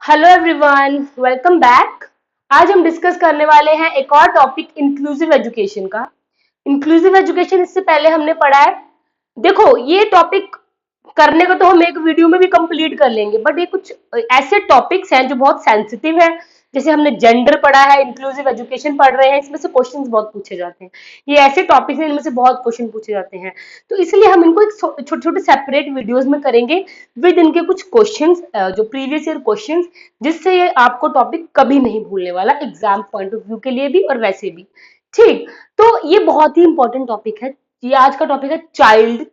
Hello everyone, welcome back. आज हम discuss करने वाले हैं एक और टॉपिक इंक्लूसिव एजुकेशन का। इंक्लूसिव एजुकेशन इससे पहले हमने पढ़ा है। देखो, ये टॉपिक करने को तो हम एक वीडियो में भी कंप्लीट कर लेंगे, बट ये कुछ ऐसे टॉपिक्स हैं जो बहुत सेंसिटिव है। जैसे हमने जेंडर पढ़ा है, इंक्लूसिव एजुकेशन पढ़ रहे हैं, इसमें से क्वेश्चंस बहुत पूछे जाते हैं। ये ऐसे टॉपिक्स हैं इनमें से बहुत क्वेश्चन पूछे जाते हैं। तो इसलिए हम इनको एक छोटे छोटे सेपरेट वीडियोस में करेंगे विद इनके कुछ क्वेश्चंस, जो प्रीवियस ईयर क्वेश्चंस, जिससे ये आपको टॉपिक कभी नहीं भूलने वाला, एग्जाम पॉइंट ऑफ व्यू के लिए भी और वैसे भी। ठीक, तो ये बहुत ही इंपॉर्टेंट टॉपिक है। ये आज का टॉपिक है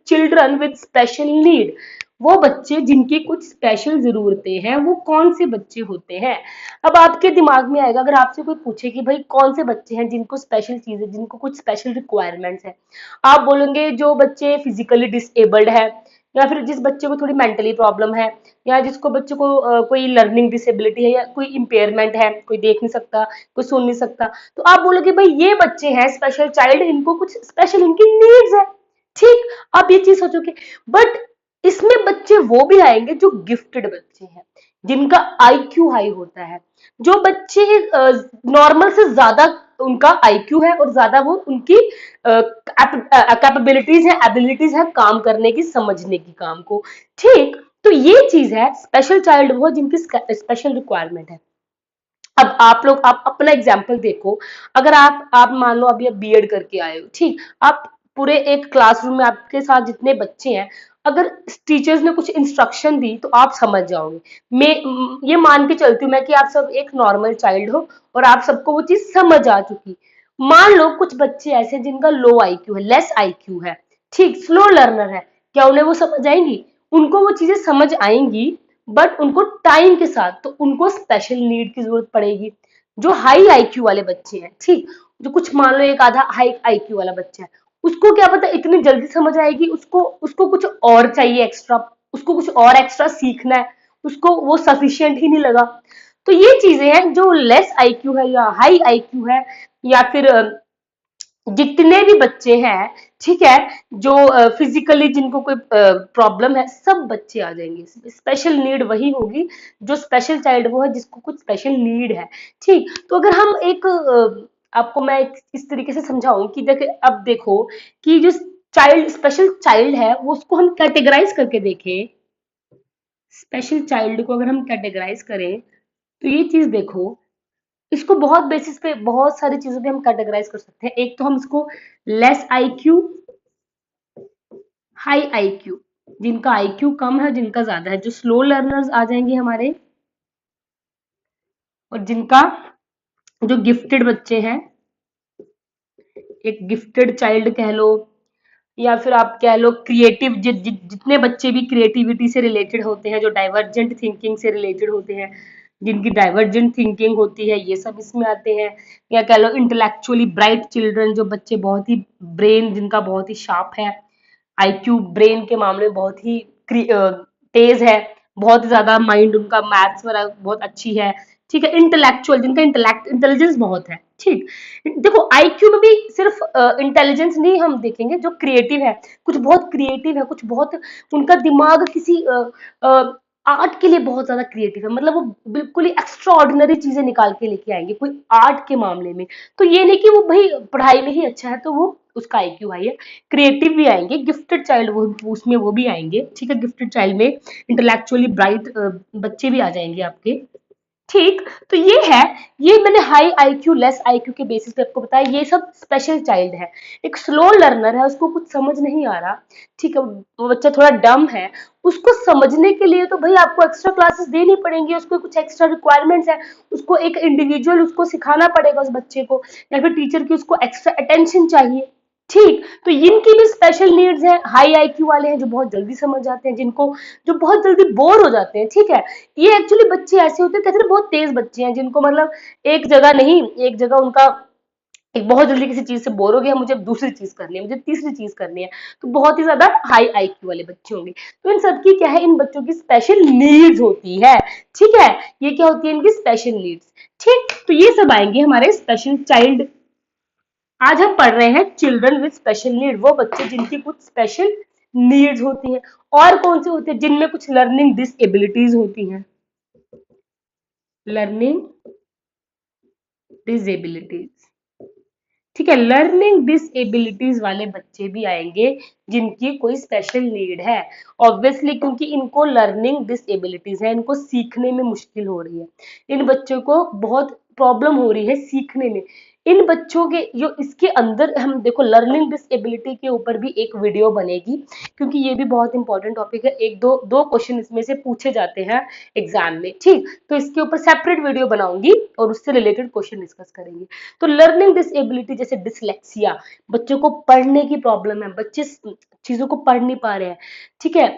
चिल्ड्रन विद स्पेशल नीड। वो बच्चे जिनकी कुछ स्पेशल जरूरतें हैं, वो कौन से बच्चे होते हैं। अब आपके दिमाग में आएगा, अगर आपसे कोई पूछे कि भाई कौन से बच्चे हैं जिनको स्पेशल चीजें, जिनको कुछ स्पेशल रिक्वायरमेंट्स है, आप बोलेंगे जो बच्चे फिजिकली डिसेबल्ड है, या फिर जिस बच्चे को थोड़ी मेंटली प्रॉब्लम है, या जिसको बच्चे को कोई लर्निंग डिसेबिलिटी है, या कोई इम्पेयरमेंट है, कोई देख नहीं सकता, कोई सुन नहीं सकता, तो आप बोलोगे भाई ये बच्चे हैं स्पेशल चाइल्ड, इनको कुछ स्पेशल इनकी नीड्स है। ठीक, आप ये चीज सोचोगे। बट इसमें बच्चे वो भी आएंगे जो गिफ्टेड बच्चे हैं, जिनका आईक्यू हाई होता है। जो बच्चे नॉर्मल से ज्यादा उनका आईक्यू है, और ज्यादा वो उनकी कैपेबिलिटीज है, एबिलिटीज है काम करने की, समझने की काम को। ठीक, तो ये चीज है स्पेशल चाइल्ड, वो जिनकी स्पेशल रिक्वायरमेंट है। अब आप लोग, आप अपना एग्जाम्पल देखो। अगर आप मान लो अभी आप बीएड करके आए हो, ठीक, आप पूरे एक क्लासरूम में आपके साथ जितने बच्चे हैं, अगर टीचर्स ने कुछ इंस्ट्रक्शन दी तो आप समझ जाओगे। मैं ये मान के चलती हूँ मैं कि आप सब एक नॉर्मल चाइल्ड हो और आप सबको वो चीज समझ आ चुकी। मान लो कुछ बच्चे ऐसे हैं जिनका लो आईक्यू है, लेस आईक्यू है, ठीक, स्लो लर्नर है, क्या उन्हें वो समझ आएंगी? उनको वो चीजें समझ आएंगी, बट उनको टाइम के साथ तो उनको स्पेशल नीड की जरूरत पड़ेगी। जो हाई आईक्यू वाले बच्चे हैं, ठीक, जो कुछ मान लो एक आधा हाई आईक्यू वाला बच्चा है, उसको क्या पता इतनी जल्दी समझ आएगी, उसको उसको कुछ और चाहिए एक्स्ट्रा, उसको कुछ और एक्स्ट्रा सीखना है, उसको वो सफिशिएंट ही नहीं लगा। तो ये चीजें हैं जो लेस आईक्यू है या हाई आईक्यू है, या फिर जितने भी बच्चे हैं, ठीक है, जो फिजिकली जिनको कोई प्रॉब्लम है, सब बच्चे आ जाएंगे। स्पेशल नीड वही होगी, जो स्पेशल चाइल्ड वो है जिसको कुछ स्पेशल नीड है। ठीक, तो अगर हम एक आपको मैं इस तरीके से समझाऊं कि देखे, अब देखो कि जो चाइल्ड स्पेशल चाइल्ड है, वो उसको हम कैटेगराइज करके देखें। स्पेशल चाइल्ड को अगर हम कैटेगराइज करें, तो ये चीज देखो, इसको बहुत बेसिस पे बहुत सारी चीजों पे हम कैटेगराइज कर सकते हैं। एक तो हम इसको लेस आईक्यू, हाई आईक्यू, जिनका आईक्यू कम है, जिनका ज्यादा है, जो स्लो लर्नर्स आ जाएंगे हमारे, और जिनका जो गिफ्टेड बच्चे हैं, एक गिफ्टेड चाइल्ड कह लो, या फिर आप कह लो क्रिएटिव, जितने बच्चे भी क्रिएटिविटी से रिलेटेड होते हैं, जो डाइवर्जेंट थिंकिंग से रिलेटेड होते हैं, जिनकी डाइवर्जेंट थिंकिंग होती है, ये सब इसमें आते हैं। या कह लो इंटेलेक्चुअली ब्राइट चिल्ड्रन, जो बच्चे बहुत ही ब्रेन जिनका बहुत ही शार्प है, आईक्यू ब्रेन के मामले में बहुत ही तेज है, बहुत ही ज्यादा माइंड उनका मैथ्स वगैरह बहुत अच्छी है। ठीक है, इंटेलेक्चुअल जिनका इंटेलिजेंस बहुत है। ठीक, देखो आईक्यू में भी सिर्फ इंटेलिजेंस नहीं हम देखेंगे, जो क्रिएटिव है, कुछ बहुत क्रिएटिव है, कुछ बहुत उनका दिमाग किसी आर्ट के लिए बहुत ज्यादा क्रिएटिव है, मतलब वो बिल्कुल ही एक्स्ट्रा ऑर्डिनरी चीजें निकाल के लेके आएंगे कोई आर्ट के मामले में। तो ये नहीं कि वो भाई पढ़ाई में ही अच्छा है तो वो उसका आईक्यू हाई है, क्रिएटिव भी आएंगे, गिफ्टेड चाइल्ड वो उसमें वो भी आएंगे। ठीक है, गिफ्टेड चाइल्ड में इंटेलेक्चुअली ब्राइट बच्चे भी आ जाएंगे आपके। ठीक, तो ये है, ये मैंने हाई आईक्यू लेस आईक्यू के बेसिस पे आपको बताया, ये सब स्पेशल चाइल्ड है। एक स्लो लर्नर है, उसको कुछ समझ नहीं आ रहा, ठीक है, वो बच्चा थोड़ा डम है, उसको समझने के लिए तो भाई आपको एक्स्ट्रा क्लासेस देनी पड़ेंगी, उसको कुछ एक्स्ट्रा रिक्वायरमेंट्स है, उसको एक इंडिविजुअल उसको सिखाना पड़ेगा उस बच्चे को, या फिर टीचर की उसको एक्स्ट्रा अटेंशन चाहिए। ठीक, तो इनकी भी स्पेशल नीड्स हैं। हाई आईक्यू वाले हैं जो बहुत जल्दी समझ जाते हैं, जिनको जो बहुत जल्दी बोर हो जाते हैं। ठीक है, ये एक्चुअली बच्चे ऐसे होते हैं, कहते हैं बहुत तेज बच्चे हैं, जिनको मतलब एक जगह नहीं, एक जगह उनका एक बहुत जल्दी किसी चीज से बोर हो गया, मुझे दूसरी चीज करनी है, मुझे तीसरी चीज करनी है, तो बहुत ही ज्यादा हाई आईक्यू वाले बच्चे होंगे। तो इन सबकी क्या है, इन बच्चों की स्पेशल नीड्स होती है। ठीक है, ये क्या होती है, इनकी स्पेशल नीड्स। ठीक, तो ये सब आएंगे हमारे स्पेशल चाइल्ड। आज हम पढ़ रहे हैं चिल्ड्रन विद स्पेशल नीड, वो बच्चे जिनकी कुछ स्पेशल नीड्स होती हैं। और कौन से होते हैं, जिनमें कुछ लर्निंग डिसेबिलिटीज होती हैं। लर्निंग डिसेबिलिटीज, ठीक है। लर्निंग डिसेबिलिटीज वाले बच्चे भी आएंगे जिनकी कोई स्पेशल नीड है, ऑब्वियसली, क्योंकि इनको लर्निंग डिसेबिलिटीज है, इनको सीखने में मुश्किल हो रही है, इन बच्चों को बहुत प्रॉब्लम हो रही है सीखने में। इन बच्चों के जो इसके अंदर हम देखो लर्निंग डिसेबिलिटी के ऊपर भी एक वीडियो बनेगी, क्योंकि ये भी बहुत इंपॉर्टेंट टॉपिक है, एक दो दो क्वेश्चन इसमें से पूछे जाते हैं एग्जाम में, ठीक। तो इसके ऊपर सेपरेट वीडियो बनाऊंगी और उससे रिलेटेड क्वेश्चन डिस्कस करेंगे। तो लर्निंग डिसेबिलिटी जैसे डिसलेक्सिया, बच्चों को पढ़ने की प्रॉब्लम है, बच्चे चीजों को पढ़ नहीं पा रहे हैं, ठीक है,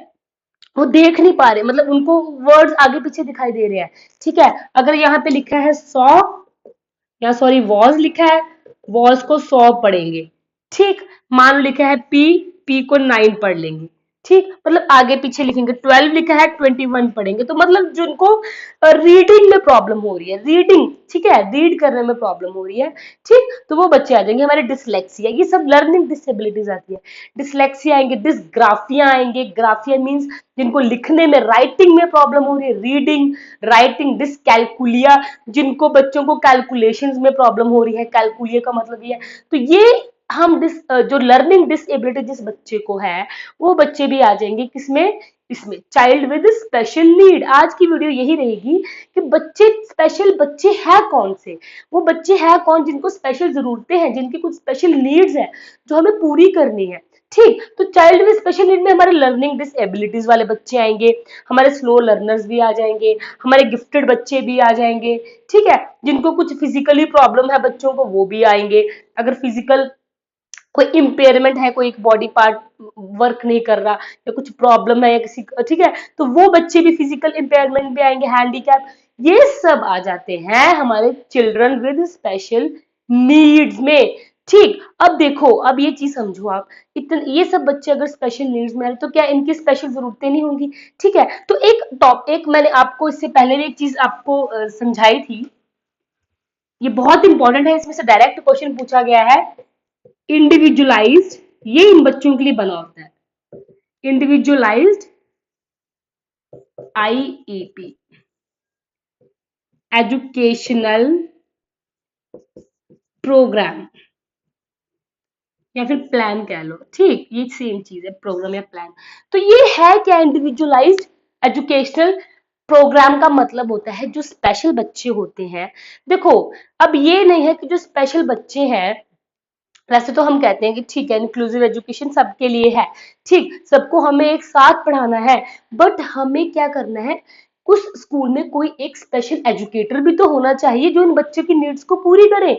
वो देख नहीं पा रहे, मतलब उनको वर्ड्स आगे पीछे दिखाई दे रहे हैं, ठीक है। अगर यहाँ पे लिखा है 100, या सॉरी वॉज लिखा है, वॉज को 100 पढ़ेंगे, ठीक। मान लो लिखा है पी, पी को 9 पढ़ लेंगे, ठीक। मतलब आगे पीछे लिखेंगे, 12 लिखा है 21 पढ़ेंगे। तो मतलब जिनको रीडिंग में प्रॉब्लम हो रही है, रीडिंग, ठीक है, रीड करने में प्रॉब्लम हो रही है, ठीक, तो वो बच्चे आ जाएंगे हमारे डिसलेक्सिया, ये सब लर्निंग डिसेबिलिटीज आती है। डिसलेक्सिया आएंगे, डिसग्राफिया आएंगे, ग्राफिया मीन्स जिनको लिखने में, राइटिंग में प्रॉब्लम हो रही है, रीडिंग राइटिंग। डिसकैलकुलिया, जिनको बच्चों को कैलकुलेशंस में प्रॉब्लम हो रही है, कैलकुलिया का मतलब ये है। तो ये हम जो लर्निंग डिसेबिलिटी जिस बच्चे को है, वो बच्चे भी आ जाएंगे किसमें, इसमें, चाइल्ड विद स्पेशल नीड। आज की वीडियो यही रहेगी कि बच्चे, स्पेशल बच्चे हैं कौन से, वो बच्चे हैं कौन जिनको स्पेशल जरूरतें हैं, जिनकी कुछ स्पेशल नीड्स है जो हमें पूरी करनी है, ठीक। तो चाइल्ड विद स्पेशल नीड में हमारे लर्निंग डिसेबिलिटीज वाले बच्चे आएंगे, हमारे स्लो लर्नर्स भी आ जाएंगे, हमारे गिफ्टेड बच्चे भी आ जाएंगे, ठीक है। जिनको कुछ फिजिकली प्रॉब्लम है बच्चों को, वो भी आएंगे। अगर फिजिकल कोई इम्पेयरमेंट है, कोई एक बॉडी पार्ट वर्क नहीं कर रहा, या कुछ प्रॉब्लम है या किसी, ठीक है, तो वो बच्चे भी फिजिकल इम्पेयरमेंट भी आएंगे, हैंडीकैप, ये सब आ जाते हैं हमारे चिल्ड्रन विद स्पेशल नीड्स में, ठीक। अब देखो, अब ये चीज समझो आप, इतने ये सब बच्चे अगर स्पेशल नीड्स में आ रहे तो क्या इनकी स्पेशल जरूरतें नहीं होंगी, ठीक है। तो एक मैंने आपको इससे पहले भी एक चीज आपको समझाई थी, ये बहुत इंपॉर्टेंट है, इसमें से डायरेक्ट क्वेश्चन पूछा गया है। इंडिविजुअलाइज्ड, ये इन बच्चों के लिए बना होता है, इंडिविजुअलाइज्ड आईईपी, एजुकेशनल प्रोग्राम, या फिर प्लान कह लो, ठीक, ये सेम चीज है, प्रोग्राम या प्लान। तो ये है क्या, इंडिविजुअलाइज्ड एजुकेशनल प्रोग्राम का मतलब होता है जो स्पेशल बच्चे होते हैं। देखो, अब ये नहीं है कि जो स्पेशल बच्चे हैं, वैसे तो हम कहते हैं कि ठीक है इंक्लूसिव एजुकेशन सबके लिए है, ठीक, सबको हमें एक साथ पढ़ाना है, बट हमें क्या करना है, उस स्कूल में कोई एक स्पेशल एजुकेटर भी तो होना चाहिए जो इन बच्चों की नीड्स को पूरी करे,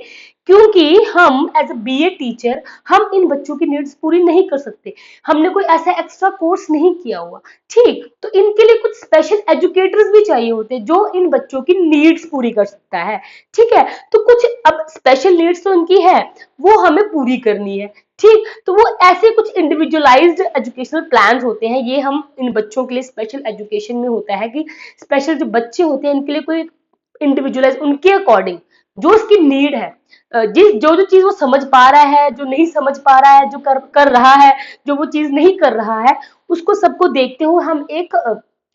क्योंकि हम एज अ बीए टीचर हम इन बच्चों की नीड्स पूरी नहीं कर सकते, हमने कोई ऐसा एक्स्ट्रा कोर्स नहीं किया हुआ, ठीक। तो इनके लिए कुछ स्पेशल एजुकेटर्स भी चाहिए होते हैं जो इन बच्चों की नीड्स पूरी कर सकता है, ठीक है। तो कुछ अब स्पेशल नीड्स तो इनकी है, वो हमें पूरी करनी है, ठीक। तो वो ऐसे कुछ इंडिविजुअलाइज्ड एजुकेशनल प्लान्स होते हैं, ये हम इन बच्चों के लिए स्पेशल एजुकेशन में होता है कि स्पेशल जो बच्चे होते हैं इनके लिए कोई इंडिविजुअलाइज, उनके अकॉर्डिंग जो उसकी नीड है, जिस जो जो चीज वो समझ पा रहा है, जो नहीं समझ पा रहा है, जो कर रहा है, जो वो चीज नहीं कर रहा है, उसको सबको देखते हुए हम एक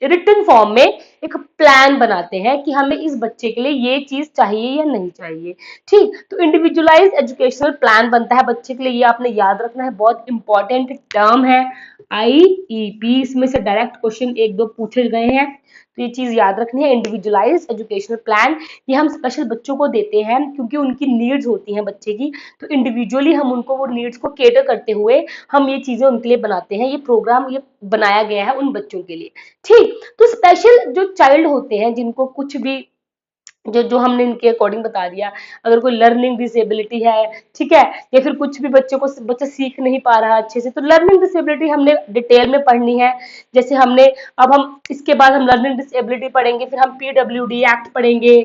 रिटन फॉर्म में एक प्लान बनाते हैं कि हमें इस बच्चे के लिए ये चीज चाहिए या नहीं चाहिए, ठीक। तो इंडिविजुअलाइज एजुकेशनल प्लान बनता है बच्चे के लिए, ये आपने याद रखना है, बहुत इंपॉर्टेंट टर्म है आईईपी, इसमें से डायरेक्ट क्वेश्चन एक दो पूछे गए हैं, तो ये चीज याद रखनी है। इंडिविजुअलाइज एजुकेशनल प्लान ये हम स्पेशल बच्चों को देते हैं क्योंकि उनकी नीड्स होती हैं बच्चे की, तो इंडिविजुअली हम उनको वो नीड्स को केटर करते हुए हम ये चीजें उनके लिए बनाते हैं, ये प्रोग्राम ये बनाया गया है उन बच्चों के लिए, ठीक। तो स्पेशल जो चाइल्ड होते हैं जिनको कुछ भी जो जो हमने इनके अकॉर्डिंग बता दिया, अगर कोई लर्निंग डिसेबिलिटी है, ठीक है, या फिर कुछ भी बच्चों को बच्चा सीख नहीं पा रहा अच्छे से, तो लर्निंग डिसेबिलिटी हमने डिटेल में पढ़नी है। जैसे हमने, अब हम इसके बाद हम लर्निंग डिसेबिलिटी पढ़ेंगे, फिर हम पीडब्ल्यूडी एक्ट पढ़ेंगे,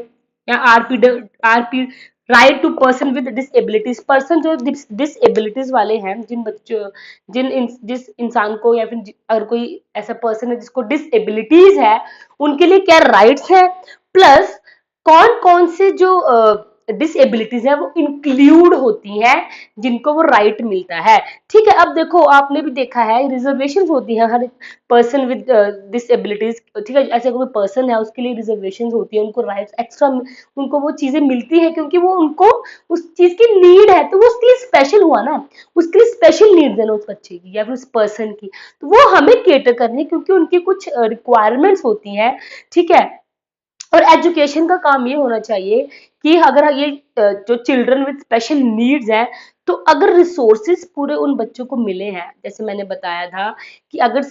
या RP right to person with disabilities, person जो डिसेबिलिटीज वाले हैं, जिन बच्चों जिस इंसान को, या फिर अगर कोई ऐसा पर्सन है जिसको डिसेबिलिटीज है, उनके लिए क्या राइट्स है, प्लस कौन कौन से जो डिसेबिलिटीज है वो इंक्लूड होती हैं, जिनको वो राइट मिलता है। ठीक है, अब देखो आपने भी देखा है रिजर्वेशन होती है हर पर्सन विद डिसेबिलिटीज। ठीक है, ऐसे कोई पर्सन है उसके लिए रिजर्वेशन होती है, उनको राइट्स एक्स्ट्रा उनको वो चीजें मिलती है क्योंकि वो उनको उस चीज की नीड है, तो वो उसके लिए स्पेशल हुआ ना, उसके लिए स्पेशल नीड्स है ना उस बच्चे की या फिर उस पर्सन की, तो वो हमें केटर करनी है क्योंकि उनकी कुछ रिक्वायरमेंट्स होती हैं। ठीक है, और एजुकेशन का काम ये होना चाहिए कि अगर ये जो चिल्ड्रन विद स्पेशल नीड्स हैं, तो अगर रिसोर्सेज पूरे उन बच्चों को मिले हैं, जैसे मैंने बताया था कि अगर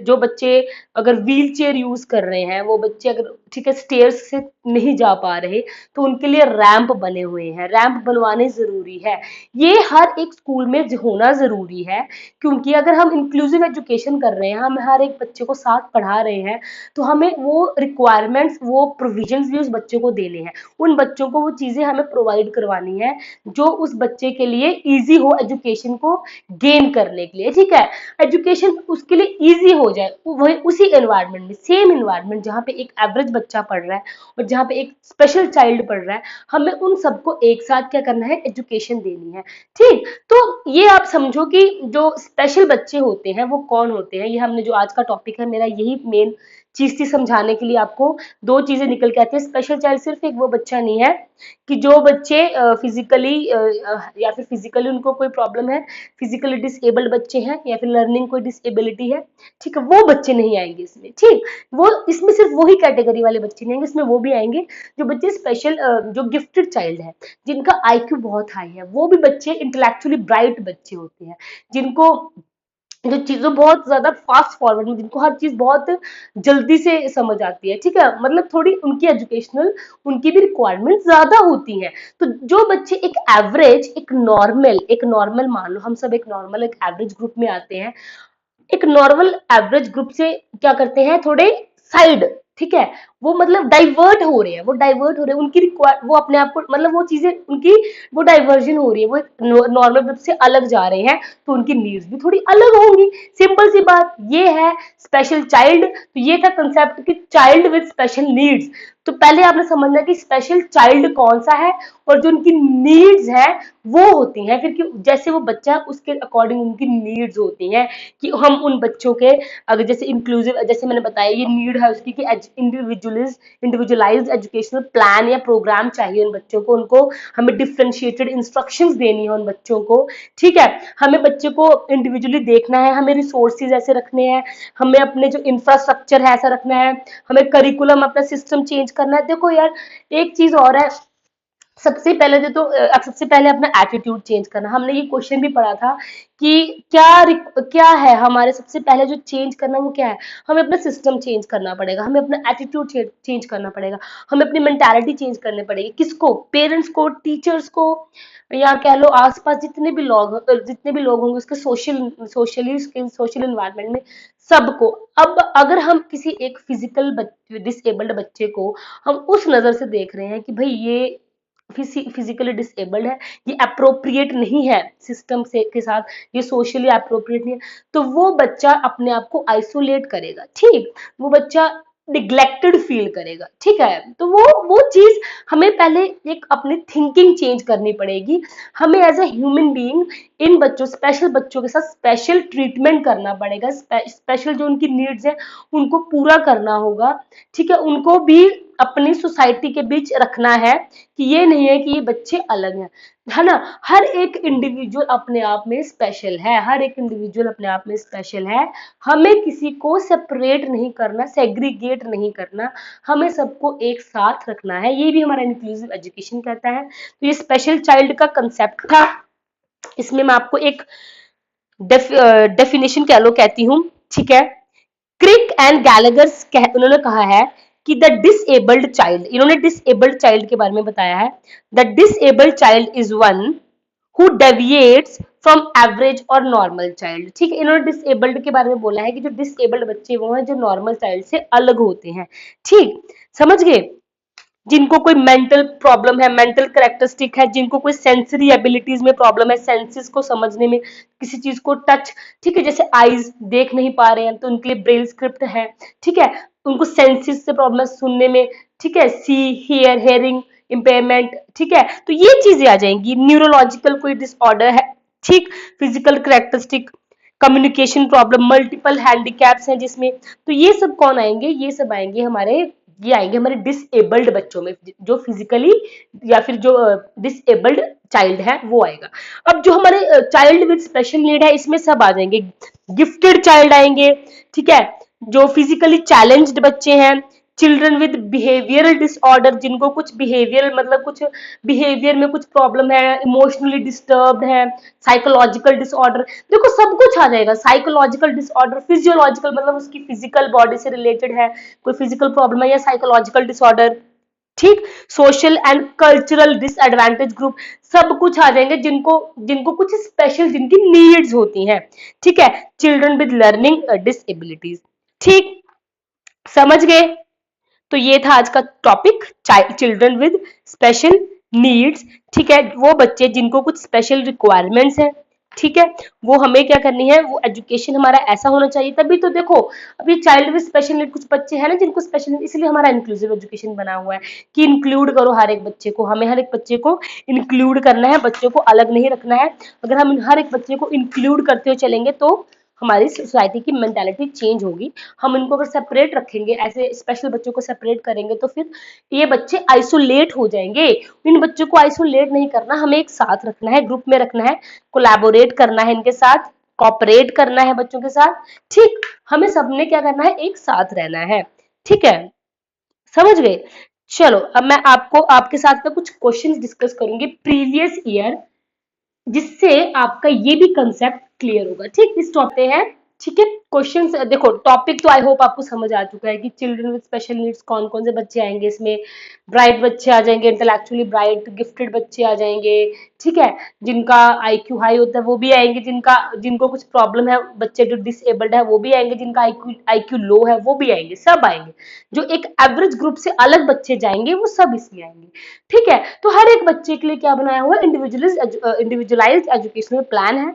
जो बच्चे अगर व्हील चेयर यूज कर रहे हैं, वो बच्चे अगर ठीक है स्टेयर्स से नहीं जा पा रहे, तो उनके लिए रैंप बने हुए हैं, रैंप बनवाने जरूरी है। ये हर एक स्कूल में होना जरूरी है, क्योंकि अगर हम इंक्लूसिव एजुकेशन कर रहे हैं, हम हर एक बच्चे को साथ पढ़ा रहे हैं, तो हमें वो रिक्वायरमेंट्स वो प्रोविजंस भी उस बच्चे को देने हैं, उन बच्चों को वो चीजें हमें प्रोवाइड करवानी है जो उस बच्चे के लिए इजी हो एजुकेशन को गेन करने के लिए। ठीक है, एजुकेशन उसके लिए इजी हो जाए, वही उसी एनवायरनमेंट में, सेम एनवायरनमेंट जहाँ पे एक एवरेज बच्चा पढ़ रहा है और जहाँ पे एक स्पेशल चाइल्ड पढ़ रहा है, हमें उन सबको एक साथ क्या करना है, एजुकेशन देनी है। ठीक, तो ये आप समझो कि जो स्पेशल बच्चे होते हैं वो कौन होते हैं, ये हमने जो आज का टॉपिक है मेरा यही मेन चीज थी समझाने के लिए आपको। दो चीजें निकल के आती है, स्पेशल चाइल्ड सिर्फ एक वो बच्चा नहीं है कि जो बच्चे फिजिकली या फिर फिजिकली उनको कोई प्रॉब्लम है, फिजिकली डिसेबल्ड बच्चे हैं या फिर लर्निंग कोई डिसेबिलिटी है, ठीक है, वो बच्चे नहीं आएंगे इसमें। ठीक, वो इसमें सिर्फ वही कैटेगरी वाले बच्चे नहीं आएंगे, इसमें वो भी आएंगे जो बच्चे स्पेशल जो गिफ्टेड चाइल्ड है, जिनका आईक्यू बहुत हाई है, वो भी बच्चे इंटेलेक्चुअली ब्राइट बच्चे होते हैं, जिनको जो चीज़ों बहुत ज़्यादा फास्ट फॉरवर्ड में, जिनको हर चीज़ बहुत जल्दी से समझ आती है। ठीक है, मतलब थोड़ी उनकी एजुकेशनल उनकी भी रिक्वायरमेंट ज़्यादा होती है। तो जो बच्चे एक एवरेज एक नॉर्मल मान लो हम सब एक नॉर्मल एक एवरेज ग्रुप में आते हैं, एक नॉर्मल एवरेज ग्रुप से क्या करते हैं, थोड़े साइड, ठीक है, वो मतलब डाइवर्ट हो रहे हैं, वो डाइवर्ट हो रहे हैं, उनकी रिक्वायर वो अपने आप को मतलब वो चीजें उनकी वो डाइवर्जन हो रही है, वो नॉर्मल ग्रुप से अलग जा रहे हैं, तो उनकी नीड्स भी थोड़ी अलग होंगी। सिंपल सी बात ये है स्पेशल चाइल्ड। तो ये था कंसेप्ट कि चाइल्ड विद स्पेशल नीड्स। तो पहले आपने समझना कि स्पेशल चाइल्ड कौन सा है और जो उनकी नीड्स है वो होती हैं, फिर कि जैसे वो बच्चा उसके अकॉर्डिंग उनकी नीड्स होती हैं कि हम उन बच्चों के अगर जैसे इंक्लूसिव, जैसे मैंने बताया ये नीड है उसकी कि इंडिविजुअलाइज्ड एजुकेशनल प्लान या प्रोग्राम चाहिए उन बच्चों को, उनको हमें डिफरेंशिएटेड इंस्ट्रक्शंस देनी है उन बच्चों को। ठीक है, हमें बच्चे को इंडिविजुअली देखना है, हमें रिसोर्सेज ऐसे रखने हैं, हमें अपने जो इंफ्रास्ट्रक्चर है ऐसा रखना है, हमें करिकुलम अपना सिस्टम चेंज करना है। देखो यार एक चीज और है, सबसे पहले सबसे पहले अपना एटीट्यूड चेंज करना। हमने ये क्वेश्चन भी पढ़ा था कि क्या है हमारे सबसे पहले जो चेंज करना वो क्या है, हमें अपना सिस्टम चेंज करना पड़ेगा, हमें अपना एटीट्यूड चेंज करना पड़ेगा, हमें अपनी मेंटालिटी चेंज करनी पड़ेगी। किसको, पेरेंट्स को, टीचर्स को, या कह लो आसपास जितने भी लोग होंगे उसके सोशल इन्वायरमेंट में, सबको। अब अगर हम किसी एक डिसेबल्ड बच्चे को हम उस नजर से देख रहे हैं कि भाई ये फिजिकली डिसेबल्ड है, ये अप्रोप्रिएट नहीं है सिस्टम से के साथ, ये सोशली अप्रोप्रिएट नहीं है, तो वो बच्चा अपने आप को आइसोलेट करेगा। ठीक, वो बच्चा निग्लेक्टेड फील करेगा। ठीक है, तो वो चीज हमें पहले एक अपनी थिंकिंग चेंज करनी पड़ेगी, हमें एज ए ह्यूमन बीइंग इन बच्चों स्पेशल बच्चों के साथ स्पेशल ट्रीटमेंट करना पड़ेगा, स्पेशल जो उनकी नीड्स है उनको पूरा करना होगा। ठीक है, उनको भी अपनी सोसाइटी के बीच रखना है कि ये नहीं है कि ये बच्चे अलग हैं, है ना। हर एक इंडिविजुअल अपने आप में स्पेशल है, हर एक इंडिविजुअल अपने आप में स्पेशल है, हमें किसी को सेपरेट नहीं करना, सेग्रीगेट नहीं करना, हमें सबको एक साथ रखना है, ये भी हमारा इंक्लूसिव एजुकेशन कहता है। तो ये स्पेशल चाइल्ड का कंसेप्ट था, इसमें मैं आपको एक डेफिनेशन कह लो कहती हूँ। ठीक है, क्रिक एंड गैलेगर्स उन्होंने कहा है कि द डिसेबल्ड चाइल्ड, इन्होंने डिसेबल्ड चाइल्ड के बारे में बताया है, the disabled child is one who deviates from average और नॉर्मल चाइल्ड। ठीक है, इन्होंने डिसेबल्ड के बारे में बोला है कि जो डिसेबल्ड बच्चे वो हैं जो नॉर्मल चाइल्ड से अलग होते हैं। ठीक, समझ गए, जिनको कोई मेंटल प्रॉब्लम है, मेंटल करेक्टरिस्टिक है, जिनको कोई सेंसरी एबिलिटीज में प्रॉब्लम है, सेंसेस को समझने में, किसी चीज को टच, ठीक है, जैसे आईज देख नहीं पा रहे हैं तो उनके लिए ब्रेल स्क्रिप्ट है। ठीक है, उनको सेंसेस से प्रॉब्लम है सुनने में, ठीक है, सी, हियर, हेयरिंग, इम्पेयरमेंट, ठीक है, तो ये चीजें आ जाएंगी। न्यूरोलॉजिकल कोई डिसऑर्डर है, ठीक, physical characteristic, communication problem, multiple handicaps हैं जिसमें, तो ये सब कौन आएंगे, ये सब आएंगे हमारे, ये आएंगे हमारे डिसेबल्ड बच्चों में, जो फिजिकली या फिर जो डिसेबल्ड चाइल्ड है वो आएगा। अब जो हमारे चाइल्ड विद स्पेशल नीड है इसमें सब आ जाएंगे, गिफ्टेड चाइल्ड आएंगे, ठीक है, जो फिजिकली चैलेंज्ड बच्चे हैं, चिल्ड्रन विद बिहेवियरल डिसऑर्डर, जिनको कुछ बिहेवियर मतलब कुछ बिहेवियर में कुछ प्रॉब्लम है, इमोशनली डिस्टर्ब्ड है, साइकोलॉजिकल डिसऑर्डर, देखो सब कुछ आ जाएगा, साइकोलॉजिकल डिसऑर्डर, फिजियोलॉजिकल मतलब उसकी फिजिकल बॉडी से रिलेटेड है, कोई फिजिकल प्रॉब्लम है, या साइकोलॉजिकल डिसऑर्डर, ठीक, social and cultural disadvantage group, सब कुछ आ जाएंगे जिनको जिनको कुछ स्पेशल जिनकी नीड्स होती हैं, ठीक है, चिल्ड्रन विद लर्निंग डिसेबिलिटीज, ठीक, समझ गए। तो ये था आज का topic, children with special needs, ठीक है, वो बच्चे जिनको कुछ स्पेशल रिक्वायरमेंट्स है, ठीक है, वो हमें क्या करनी है, वो एजुकेशन हमारा ऐसा होना चाहिए, तभी तो देखो अभी चाइल्ड विद स्पेशल नीड कुछ बच्चे हैं ना जिनको स्पेशल नीड, इसलिए हमारा इंक्लूसिव एजुकेशन बना हुआ है कि इंक्लूड करो हर एक बच्चे को, हमें हर एक बच्चे को इंक्लूड करना है, बच्चों को अलग नहीं रखना है। अगर हम हर एक बच्चे को इंक्लूड करते हुए चलेंगे तो हमारी सोसाइटी की मेंटालिटी चेंज होगी। हम इनको अगर सेपरेट रखेंगे, ऐसे स्पेशल बच्चों को सेपरेट करेंगे तो फिर ये बच्चे आइसोलेट हो जाएंगे। इन बच्चों को आइसोलेट नहीं करना, हमें एक साथ रखना है, ग्रुप में रखना है, कोलैबोरेट करना है इनके साथ, कॉपरेट करना है बच्चों के साथ, ठीक, हमें सबने क्या करना है, एक साथ रहना है, ठीक है, समझ गए। चलो अब मैं आपको आपके साथ में कुछ क्वेश्चंस डिस्कस करूंगी प्रीवियस ईयर, जिससे आपका ये भी कंसेप्ट क्लियर होगा, ठीक, इस टॉपिक है, ठीक है। क्वेश्चंस देखो, टॉपिक तो आई होप आपको समझ आ चुका है कि चिल्ड्रन विद स्पेशल नीड्स कौन कौन से बच्चे आएंगे इसमें, ब्राइट बच्चे आ जाएंगे, इंटेलेक्चुअली ब्राइट गिफ्टेड बच्चे आ जाएंगे, ठीक है, जिनका आईक्यू हाई होता है वो भी आएंगे, जिनका जिनको कुछ प्रॉब्लम है, बच्चे जो डिसेबल्ड है वो भी आएंगे, जिनका आईक्यू लो है वो भी आएंगे, सब आएंगे, जो एक एवरेज ग्रुप से अलग बच्चे जाएंगे वो सब इसमें आएंगे, ठीक है। तो हर एक बच्चे के लिए क्या बनाया हुआ है, इंडिविजुअलाइज्ड एजुकेशनल प्लान है।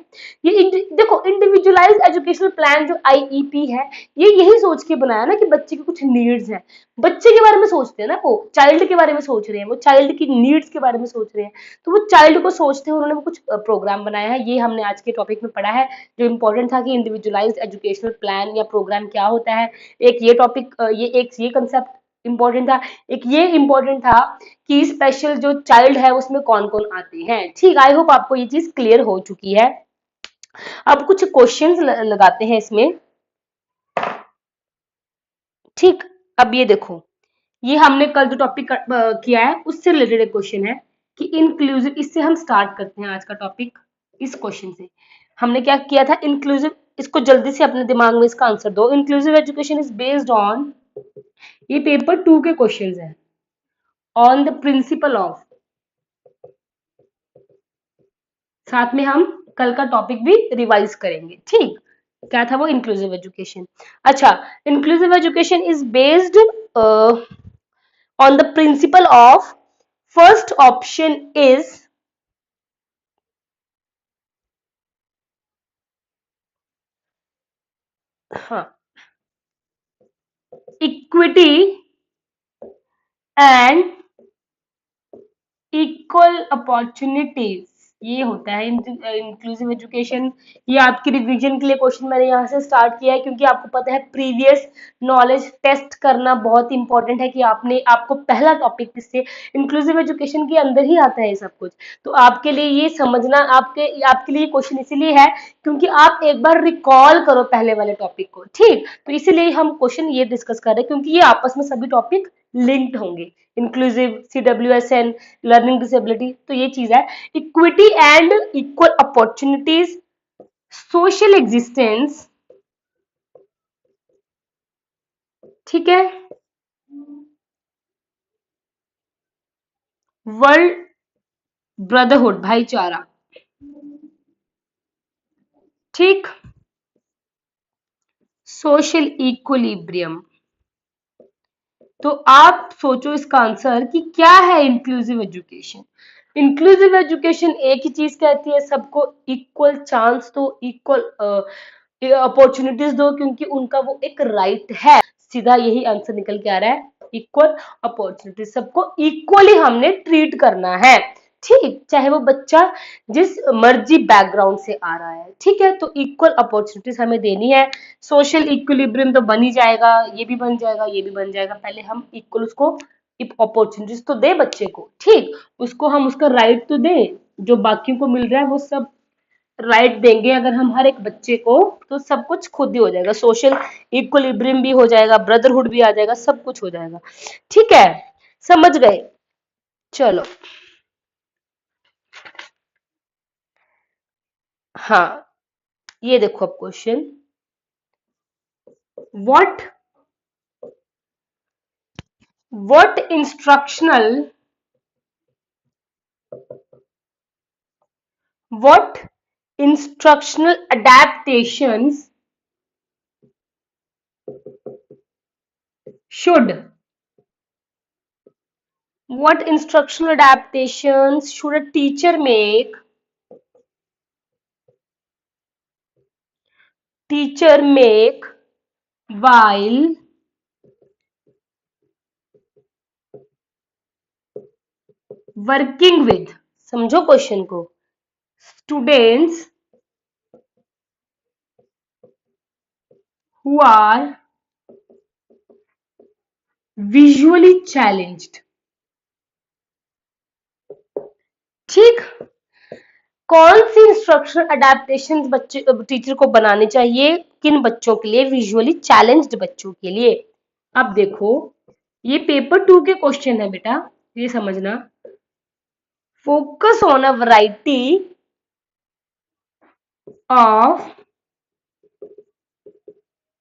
ये देखो इंडिविजुअलाइज्ड एजुकेशनल प्लान जो आईईपी है, ये यही सोच के बनाया ना कि बच्चे की कुछ नीड्स हैं, बच्चे के बारे में सोचते हैं ना, वो चाइल्ड के बारे में सोच रहे हैं, वो चाइल्ड की नीड्स के बारे में सोच रहे हैं, तो वो चाइल्ड को सोचते हैं, उन्होंने वो कुछ प्रोग्राम बनाया है। ये हमने आज के टॉपिक में पढ़ा है, जो इम्पोर्टेंट था कि इंडिविजुअलाइज्ड एजुकेशनल प्लान या प्रोग्राम क्या होता है। एक ये टॉपिक, ये कंसेप्ट इम्पोर्टेंट था, एक ये इम्पोर्टेंट था कि स्पेशल जो चाइल्ड है उसमें कौन कौन आते हैं, ठीक, आई होप आपको ये चीज क्लियर हो चुकी है। अब कुछ क्वेश्चंस लगाते हैं इसमें, ठीक, अब ये देखो, ये हमने कल जो टॉपिक किया है उससे रिलेटेड एक क्वेश्चन है कि इंक्लूसिव, इससे हम स्टार्ट करते हैं आज का टॉपिक, इस क्वेश्चन से हमने क्या किया था, इंक्लूसिव, इसको जल्दी से अपने दिमाग में इसका आंसर दो, inclusive education is based on, ये पेपर 2 के क्वेश्चंस हैं, ऑन द प्रिंसिपल ऑफ, साथ में हम कल का टॉपिक भी रिवाइज करेंगे, ठीक, क्या था वो, इंक्लूसिव एजुकेशन। अच्छा, inclusive education is based on the principle of, first option is, हाँ, इक्विटी एंड इक्वल अपॉर्चुनिटीज, ये होता है इंक्लूसिव एजुकेशन। ये आपकी रिवीजन के लिए क्वेश्चन मैंने यहाँ से स्टार्ट किया है, क्योंकि आपको पता है प्रीवियस नॉलेज टेस्ट करना बहुत इंपॉर्टेंट है, कि आपने आपको पहला टॉपिक किससे, इंक्लूसिव एजुकेशन के अंदर ही आता है ये सब कुछ, तो आपके लिए ये समझना, आपके आपके लिए क्वेश्चन इसीलिए है क्योंकि आप एक बार रिकॉल करो पहले वाले टॉपिक को, ठीक, तो इसीलिए हम क्वेश्चन ये डिस्कस कर रहे हैं, क्योंकि ये आपस में सभी टॉपिक लिंक्ड होंगे, इंक्लूसिव, CWSN, लर्निंग डिसेबिलिटी, तो ये चीज है, equity and equal opportunities, social existence, ठीक है, वर्ल्ड ब्रदरहुड, भाईचारा, ठीक, सोशल इक्विलिब्रियम। तो आप सोचो इसका आंसर कि क्या है इंक्लूसिव एजुकेशन। इंक्लूसिव एजुकेशन एक ही चीज कहती है, सबको इक्वल चांस दो, इक्वल अपॉर्चुनिटीज दो, क्योंकि उनका वो एक राइट है, सीधा यही आंसर निकल के आ रहा है, इक्वल अपॉर्चुनिटी, सबको इक्वली हमने ट्रीट करना है, ठीक, चाहे वो बच्चा जिस मर्जी बैकग्राउंड से आ रहा है, ठीक है, तो इक्वल अपॉर्चुनिटीज हमें देनी है। सोशल इक्विलिब्रियम तो बन ही जाएगा, ये भी बन जाएगा, ये भी बन जाएगा, पहले हम इक्वल उसको अपॉर्चुनिटीज तो दे बच्चे को, ठीक, उसको हम उसका राइट तो दें, जो बाकियों को मिल रहा है वो सब राइट देंगे अगर हम हर एक बच्चे को, तो सब कुछ खुद ही हो जाएगा, सोशल इक्विलिब्रियम भी हो जाएगा, ब्रदरहुड भी आ जाएगा, सब कुछ हो जाएगा, ठीक है, समझ गए, चलो, हाँ, ये देखो अब question, what what what instructional adaptations should what instructional adaptations should a teacher make while working with, समझो क्वेश्चन को, students who are visually challenged, ठीक, कौन सी इंस्ट्रक्शनल अडेप्टेशन बच्चे टीचर को बनाने चाहिए, किन बच्चों के लिए, विजुअली चैलेंज्ड बच्चों के लिए। अब देखो, ये पेपर 2 के क्वेश्चन है बेटा, ये समझना, focus on a variety of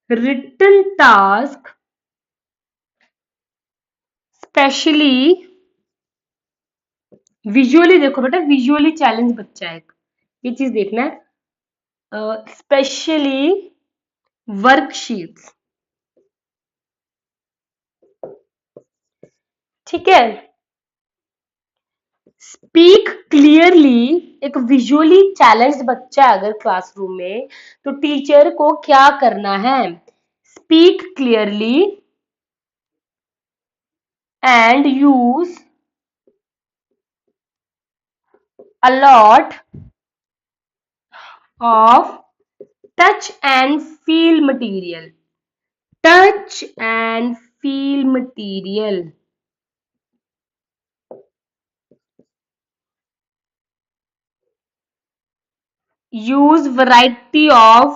written task, specially visually, देखो बेटा विजुअली चैलेंज बच्चा है, ये चीज देखना है, स्पेशली वर्कशीट्स, ठीक है, स्पीक क्लियरली, एक विजुअली चैलेंज्ड बच्चा है अगर क्लासरूम में, तो टीचर को क्या करना है, speak clearly and use a lot of touch and feel material, touch and feel material, use variety of,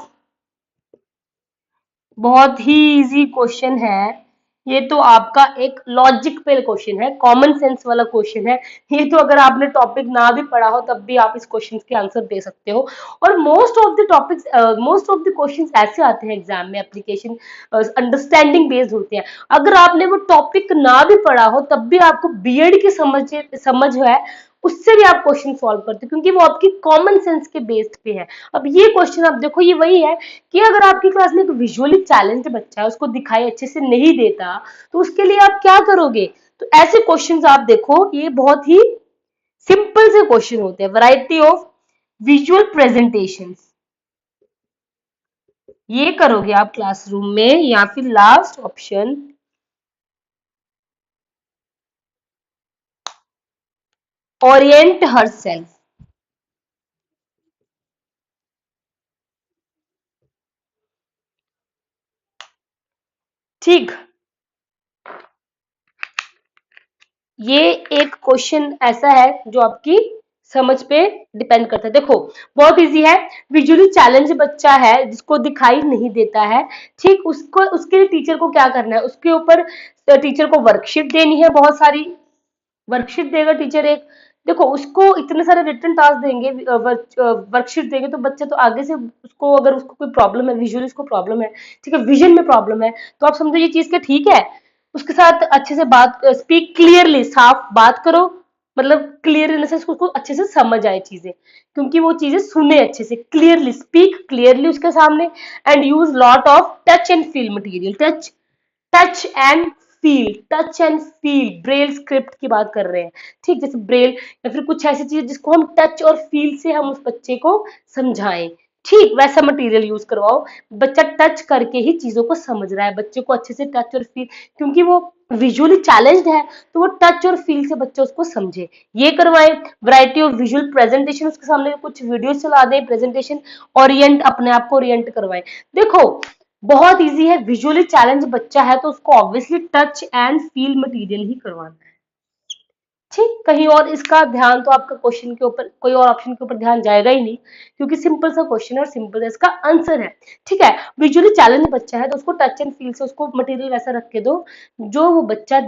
बहुत ही इजी क्वेश्चन है, ये तो आपका एक लॉजिक पे क्वेश्चन है, कॉमन सेंस वाला क्वेश्चन है, ये तो अगर आपने टॉपिक ना भी पढ़ा हो तब भी आप इस क्वेश्चन के आंसर दे सकते हो, और most of the topics, most of the questions ऐसे आते हैं एग्जाम में, एप्लीकेशन अंडरस्टैंडिंग बेस्ड होते हैं, अगर आपने वो टॉपिक ना भी पढ़ा हो तब भी आपको बीएड की समझ है, उससे भी आप क्वेश्चन सॉल्व करते हो, क्योंकि वो आपकी कॉमन सेंस के बेस्ड पे है। अब ये क्वेश्चन आप देखो, ये वही है कि अगर आपकी क्लास में एक विजुअली चैलेंज्ड बच्चा है, उसको दिखाई अच्छे से नहीं देता, तो उसके लिए आप क्या करोगे, तो ऐसे क्वेश्चंस आप देखो, ये बहुत ही सिंपल से क्वेश्चन होते हैं, वैरायटी ऑफ विजुअल प्रेजेंटेशंस, ये करोगे आप क्लासरूम में, या फिर लास्ट ऑप्शन, ओरिएंट हरसेल्फ, ठीक, ये एक क्वेश्चन ऐसा है जो आपकी समझ पे डिपेंड करता है, देखो बहुत इजी है, विजुअली चैलेंज बच्चा है जिसको दिखाई नहीं देता है, ठीक, उसको उसके लिए टीचर को क्या करना है, उसके ऊपर टीचर को वर्कशीट देनी है, बहुत सारी वर्कशीट देगा टीचर एक, देखो उसको इतने सारे रिटन टास्क देंगे, वर्कशीट देंगे, तो बच्चे तो आगे से उसको, अगर उसको कोई प्रॉब्लम है, विजुअली उसको प्रॉब्लम है, ठीक है, विजन में प्रॉब्लम है, तो आप समझो ये चीज के ठीक है, उसके साथ अच्छे से बात, स्पीक क्लियरली, साफ बात करो, मतलब क्लियर इन से उसको अच्छे से समझ आए चीजें, क्योंकि वो चीजें सुने अच्छे से, क्लियरली स्पीक क्लियरली उसके सामने, and use lot of touch and feel material, touch and touch and feel, Braille script की बात कर रहे हैं, ठीक, जैसे ब्रेल या फिर कुछ ऐसी चीज जिसको हम टच और फील से हम उस बच्चे को समझाएं, ठीक वैसा मटेरियल यूज करवाओ। बच्चा टच करके ही चीजों को समझ रहा है, बच्चे को अच्छे से टच और फील, क्योंकि वो विजुअली चैलेंज्ड है, तो वो टच और फील से बच्चा उसको समझे, ये करवाएं। वैरायटी ऑफ विजुअल प्रेजेंटेशन, उसके सामने कुछ वीडियो चला दें, प्रेजेंटेशन ओरिएंट, अपने आप को ओरिएंट करवाएं। देखो बहुत इजी है, विजुअली चैलेंज बच्चा है तो उसको obviously touch and feel material ही करवाना है। ठीक, कहीं और इसका ध्यान तो आपका क्वेश्चन के ऊपर, कोई और ऑप्शन के ऊपर ध्यान जाएगा ही नहीं, क्योंकि सिंपल सा क्वेश्चन है और सिंपल सा इसका आंसर है। ठीक है, विजुअली चैलेंज बच्चा है तो उसको टच एंड फील से उसको मटेरियल वैसा रख के दो जो वो बच्चा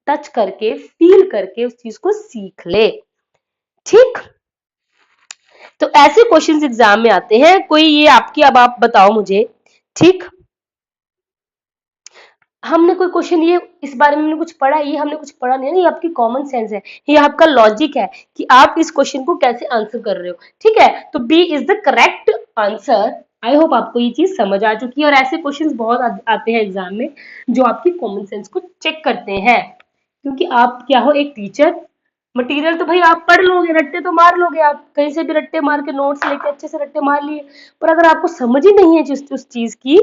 टच करके फील करके उस चीज को सीख ले। ठीक, तो ऐसे क्वेश्चंस एग्जाम में आते हैं। कोई ये आपकी, अब आप बताओ मुझे। ठीक, हमने कोई क्वेश्चन ये इस बारे में हमने कुछ पढ़ा है, ये हमने कुछ पढ़ा नहीं है ना, ये आपकी कॉमन सेंस है, ये आपका लॉजिक है कि आप इस क्वेश्चन को कैसे आंसर कर रहे हो। ठीक है, तो B is the correct answer. I hope आपको ये चीज समझ आ चुकी है, और ऐसे क्वेश्चंस बहुत आते हैं एग्जाम में जो आपकी कॉमन सेंस को चेक करते हैं, क्योंकि आप क्या हो, एक टीचर। मटेरियल तो भाई आप पढ़ लोगे, रट्टे तो मार लोगे, आप कहीं से भी रट्टे मार के नोट्स लेके अच्छे से रट्टे मार लिए, पर अगर आपको समझ ही नहीं है जिस उस चीज की,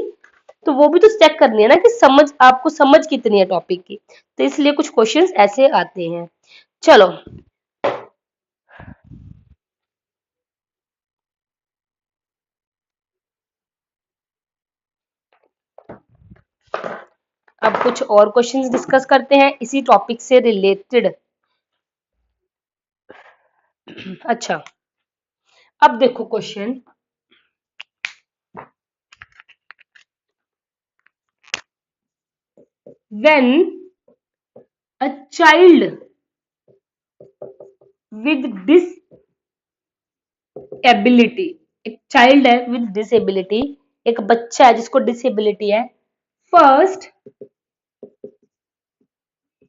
तो वो भी तो चेक करनी है ना कि समझ, आपको समझ कितनी है टॉपिक की। तो इसलिए कुछ क्वेश्चंस ऐसे आते हैं। चलो, अब कुछ और क्वेश्चंस डिस्कस करते हैं इसी टॉपिक से रिलेटेड। अच्छा, अब देखो question, when a child with disability, एक चाइल्ड है विद डिसेबिलिटी, एक बच्चा है जिसको डिसेबिलिटी है, first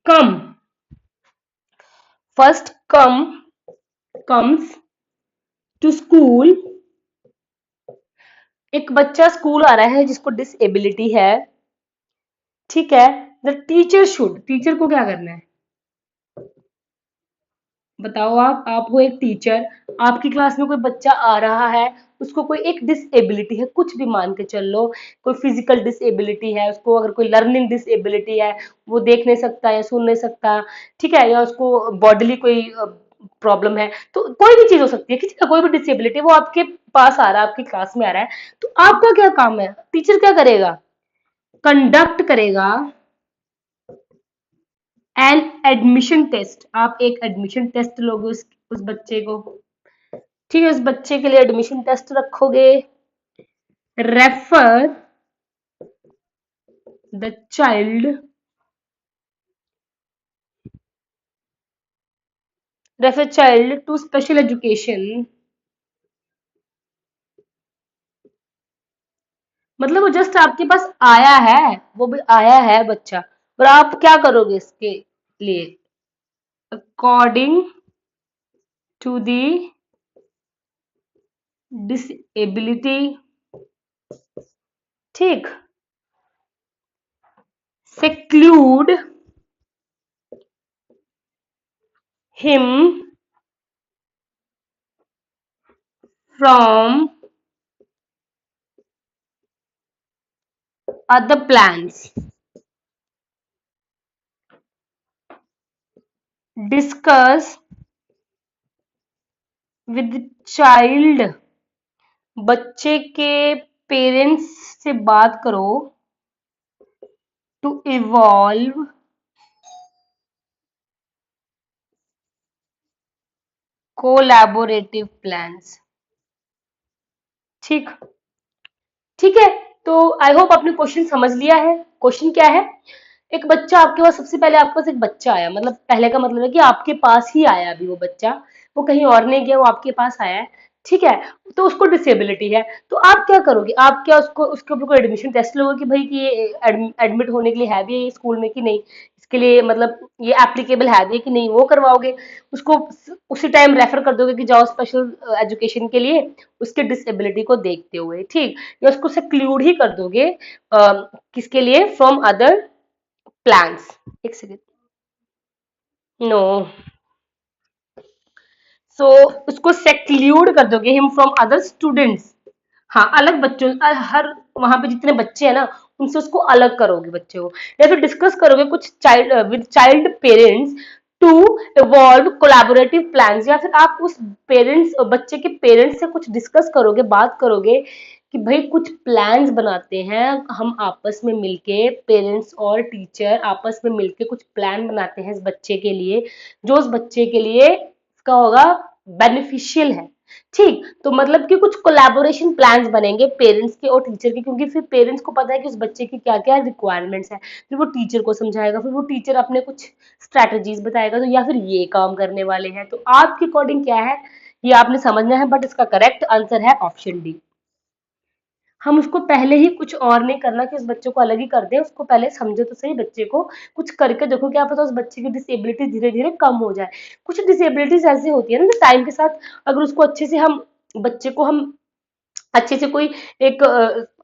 come first come comes to school, एक बच्चा स्कूल आ रहा है जिसको डिसेबिलिटी है। ठीक है, द टीचर शुड, टीचर को क्या करना है, बताओ आप हो एक टीचर, आपकी क्लास में कोई बच्चा आ रहा है, उसको कोई एक डिसेबिलिटी है, कुछ भी मान के चल लो, कोई फिजिकल डिसेबिलिटी है उसको, अगर कोई लर्निंग डिसेबिलिटी है, वो देख नहीं सकता या सुन नहीं सकता, ठीक है, या उसको बॉडीली कोई प्रॉब्लम है, तो कोई भी चीज हो सकती है, किसी का कोई भी डिसेबिलिटी, वो आपके पास आ रहा है, आपकी क्लास में आ रहा है, तो आपका क्या काम है, टीचर क्या करेगा, कंडक्ट करेगा एन एडमिशन टेस्ट, आप एक एडमिशन टेस्ट लोगे उस बच्चे को। ठीक है, उस बच्चे के लिए एडमिशन टेस्ट रखोगे। Refer the child, refer child to special education, मतलब वो जस्ट आपके पास आया है, वो भी आया है बच्चा, और आप क्या करोगे इसके लिए, अकॉर्डिंग टू दी डिसेबिलिटी। ठीक, seclude him from other plans, discuss with child, बच्चे के पेरेंट्स से बात करो, टू इवॉल्व कोलैबोरेटिव प्लान्स। ठीक, ठीक है, तो आई होप आपने क्वेश्चन समझ लिया है। क्वेश्चन क्या है, एक बच्चा आपके पास, सबसे पहले आपके पास एक बच्चा आया, मतलब पहले का मतलब है कि आपके पास ही आया अभी वो बच्चा, वो कहीं और नहीं गया, वो आपके पास आया है। ठीक है, तो उसको डिसेबिलिटी है, तो आप क्या करोगे, आप क्या उसको, उसके ऊपर कोई एडमिशन टेस्ट लोगे कि भाई कि ये एडमिट होने के लिए है भी ये स्कूल में कि नहीं, इसके लिए मतलब ये एप्लीकेबल है भी कि नहीं, वो करवाओगे, उसको उसी टाइम रेफर कर दोगे कि जाओ स्पेशल एजुकेशन के लिए, उसके डिसेबिलिटी को देखते हुए। ठीक, या उसको सेक्लूड ही कर दोगे, किसके लिए, फ्रॉम अदर प्लान्स। एक सेकेंड, नो, सो उसको सेक्लूड कर दोगे हिम फ्रॉम अदर स्टूडेंट्स, हाँ, अलग बच्चों हर वहां पे जितने बच्चे हैं ना उनसे उसको अलग करोगे बच्चे को, या फिर डिस्कस करोगे कुछ child with child parents to involve collaborative plans, या फिर आप उस पेरेंट्स बच्चे के पेरेंट्स से कुछ डिस्कस करोगे, बात करोगे कि भाई कुछ प्लान्स बनाते हैं हम आपस में मिलके, पेरेंट्स और टीचर आपस में मिलके कुछ प्लान बनाते हैं इस बच्चे के लिए, जो उस बच्चे के लिए इसका होगा बेनिफिशियल है। ठीक, तो मतलब कि कुछ कोलैबोरेशन प्लान्स बनेंगे पेरेंट्स के और टीचर के, क्योंकि फिर पेरेंट्स को पता है कि उस बच्चे की क्या-क्या रिक्वायरमेंट्स हैं। फिर वो टीचर को समझाएगा, फिर वो टीचर अपने कुछ स्ट्रैटेजीज बताएगा, तो या फिर ये काम करने वाले हैं। तो आपके अकॉर्डिंग क्या है, ये आपने समझना है, बट इसका करेक्ट आंसर है ऑप्शन डी। हम उसको पहले ही कुछ और नहीं करना कि उस बच्चे को अलग ही कर दें, उसको पहले समझो तो सही बच्चे को, कुछ करके देखो, क्या पता उस बच्चे की डिसेबिलिटी धीरे-धीरे कम हो जाए। कुछ डिसेबिलिटीज़ ऐसी होती है ना, जो टाइम के साथ अगर उसको अच्छे से हम बच्चे को हम अच्छे से कोई एक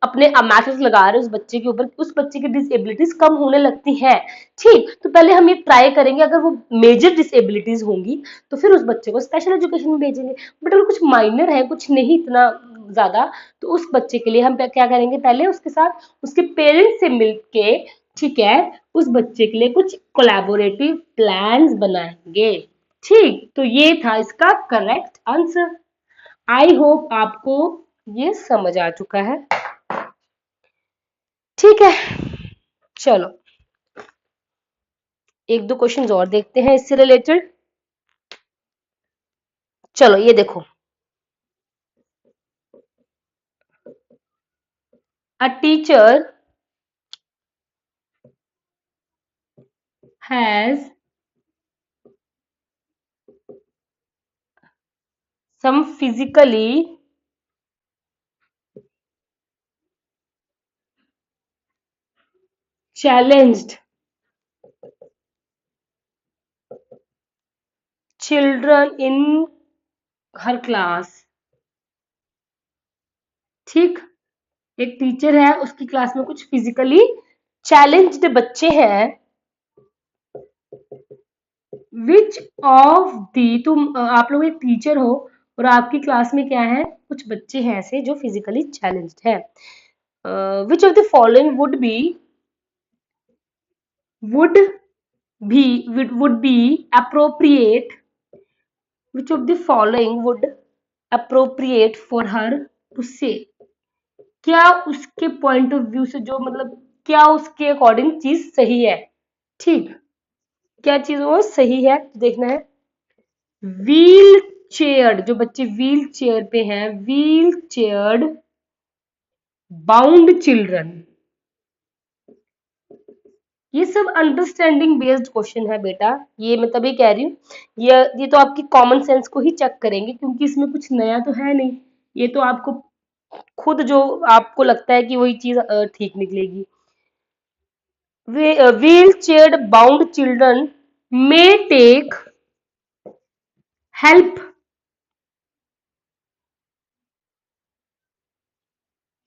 अपने मैसेज लगा रहे हैं उस बच्चे के ऊपर, उस बच्चे की डिसेबिलिटीज कम होने लगती हैं। ठीक, तो पहले हम ये ट्राई करेंगे, अगर वो मेजर डिसेबिलिटीज होंगी तो फिर उस बच्चे को स्पेशल एजुकेशन में भेजेंगे, बट अगर कुछ माइनर है, कुछ नहीं इतना ज्यादा, तो उस बच्चे के लिए हम क्या करेंगे, पहले उसके साथ उसके पेरेंट्स से मिलके, ठीक है, उस बच्चे के लिए कुछ कोलैबोरेटिव प्लान्स बनाएंगे। ठीक, तो ये था इसका करेक्ट आंसर। आई होप आपको ये समझ आ चुका है। ठीक है, चलो एक दो क्वेश्चंस और देखते हैं इससे रिलेटेड। चलो ये देखो, a teacher has some physically challenged children in her class। ठीक, एक टीचर है, उसकी क्लास में कुछ फिजिकली चैलेंज्ड बच्चे हैं। विच ऑफ दी, तुम आप लोग एक टीचर हो और आपकी क्लास में क्या है, कुछ बच्चे हैं ऐसे जो फिजिकली चैलेंज्ड है। Which of the following would would be appropriate, which of the following would appropriate for her to say, क्या उसके पॉइंट ऑफ व्यू से, जो मतलब क्या उसके अकॉर्डिंग चीज सही है। ठीक, क्या चीज वो सही है, देखना है। व्हील चेयर्ड, जो बच्चे व्हील चेयर पे हैं, व्हील चेयर्ड बाउंड चिल्ड्रन, ये सब अंडरस्टैंडिंग बेस्ड क्वेश्चन है बेटा। ये मैं तभी कह रही हूँ, ये तो आपकी कॉमन सेंस को ही चेक करेंगे, क्योंकि इसमें कुछ नया तो है नहीं, ये तो आपको खुद जो आपको लगता है कि वही चीज ठीक निकलेगी। Wheel chaired bound children may take help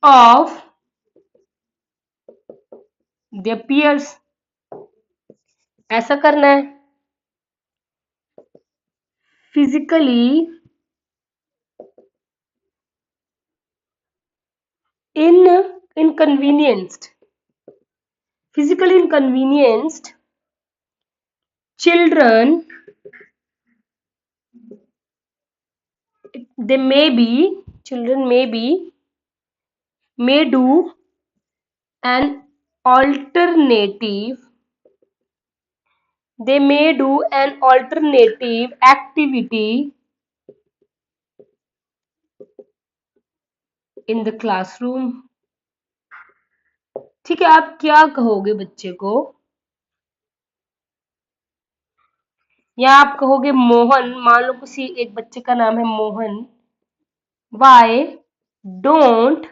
of their peers, ऐसा करना है। Physically in inconvenienced, physically inconvenienced children, they may be, children may do an alternative, they may do an alternative activity in the classroom। ठीक है, आप क्या कहोगे बच्चे को, या आप कहोगे मोहन, मान लो किसी एक बच्चे का नाम है Mohan, why don't,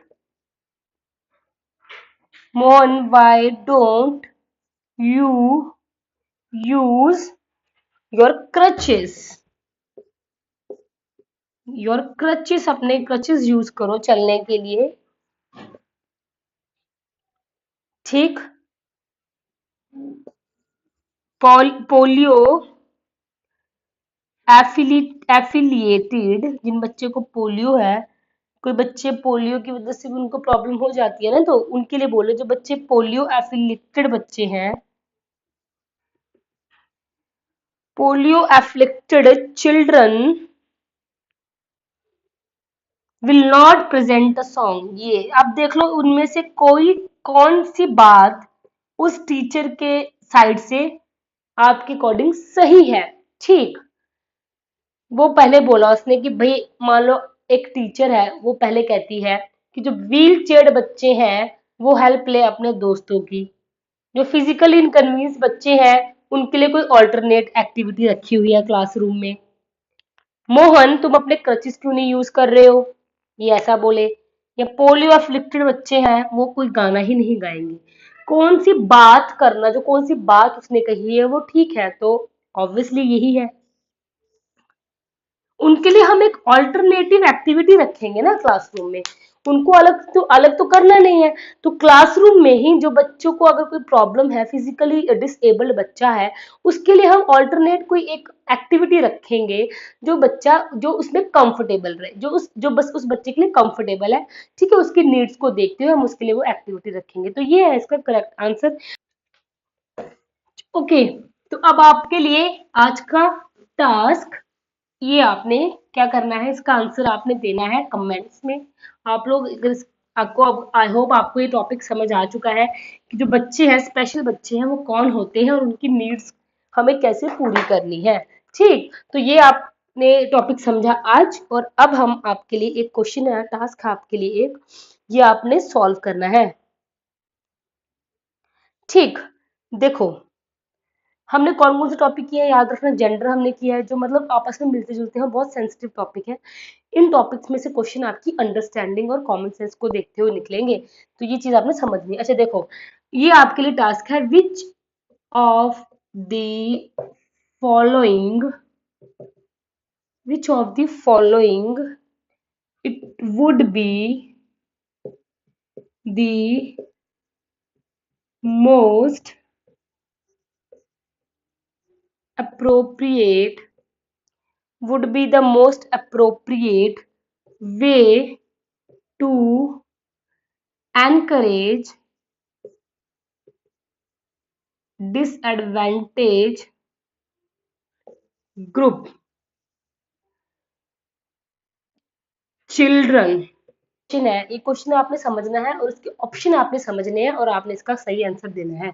Mohan why don't you use your crutches, your crutches, अपने क्रचेस यूज करो चलने के लिए। ठीक, पोलियो एफिलिएटेड, जिन बच्चे को पोलियो है, कोई बच्चे पोलियो की वजह से भी उनको प्रॉब्लम हो जाती है ना, तो उनके लिए बोले जो बच्चे पोलियो एफिलिएटेड बच्चे हैं, polio affiliated children will not present a song. ये आप देख लो उनमें से कोई कौन सी बात उस टीचर के साइड से आपके अकॉर्डिंग सही है। ठीक, वो पहले बोला उसने कि भाई मान लो एक टीचर है, वो पहले कहती है कि जो व्हील चेयर बच्चे हैं वो हेल्प ले अपने दोस्तों की, जो फिजिकली इनकन्वीनियंस बच्चे हैं उनके लिए कोई ऑल्टरनेट एक्टिविटी रखी हुई है क्लासरूम में। मोहन तुम अपने क्रचेस क्यों नहीं यूज कर रहे हो, ये ऐसा बोले। या पोलियो अफ्लिक्टेड बच्चे हैं वो कोई गाना ही नहीं गाएंगे। कौन सी बात करना, जो कौन सी बात उसने कही है वो ठीक है, तो ऑब्वियसली यही है। उनके लिए हम एक ऑल्टरनेटिव एक्टिविटी रखेंगे ना क्लासरूम में, उनको अलग तो करना नहीं है। तो क्लासरूम में ही जो बच्चों को अगर कोई प्रॉब्लम है, फिजिकली डिसेबल्ड बच्चा है, उसके लिए हम ऑल्टरनेट कोई एक एक्टिविटी रखेंगे जो बच्चा जो उसमें कंफर्टेबल रहे, जो बस उस बच्चे के लिए कंफर्टेबल है। ठीक है, उसकी नीड्स को देखते हुए हम उसके लिए वो एक्टिविटी रखेंगे। तो ये है इसका करेक्ट आंसर। ओके, तो अब आपके लिए आज का टास्क, ये आपने क्या करना है, इसका आंसर आपने देना है कमेंट्स में। आप लोग अगर आपको, अब आई होप आपको ये टॉपिक समझ आ चुका है कि जो बच्चे हैं, स्पेशल बच्चे हैं, वो कौन होते हैं और उनकी नीड्स हमें कैसे पूरी करनी है। ठीक, तो ये आपने टॉपिक समझा आज, और अब हम आपके लिए एक क्वेश्चन है, टास्क है आपके लिए एक, ये आपने सॉल्व करना है। ठीक, देखो हमने कौन कौन से टॉपिक किए हैं याद रखना। जेंडर हमने किया है, जो मतलब आपस में मिलते जुलते हैं, बहुत सेंसिटिव टॉपिक है। इन टॉपिक्स में से क्वेश्चन आपकी अंडरस्टैंडिंग और कॉमन सेंस को देखते हुए निकलेंगे, तो ये चीज आपने समझनी है। अच्छा देखो, ये आपके लिए टास्क है, which of the following, which of the following it would be the most appropriate, would be the most appropriate way to encourage disadvantaged group children। Question है, ये क्वेश्चन आपने समझना है और इसके ऑप्शन आपने समझने हैं और आपने इसका सही आंसर देना है।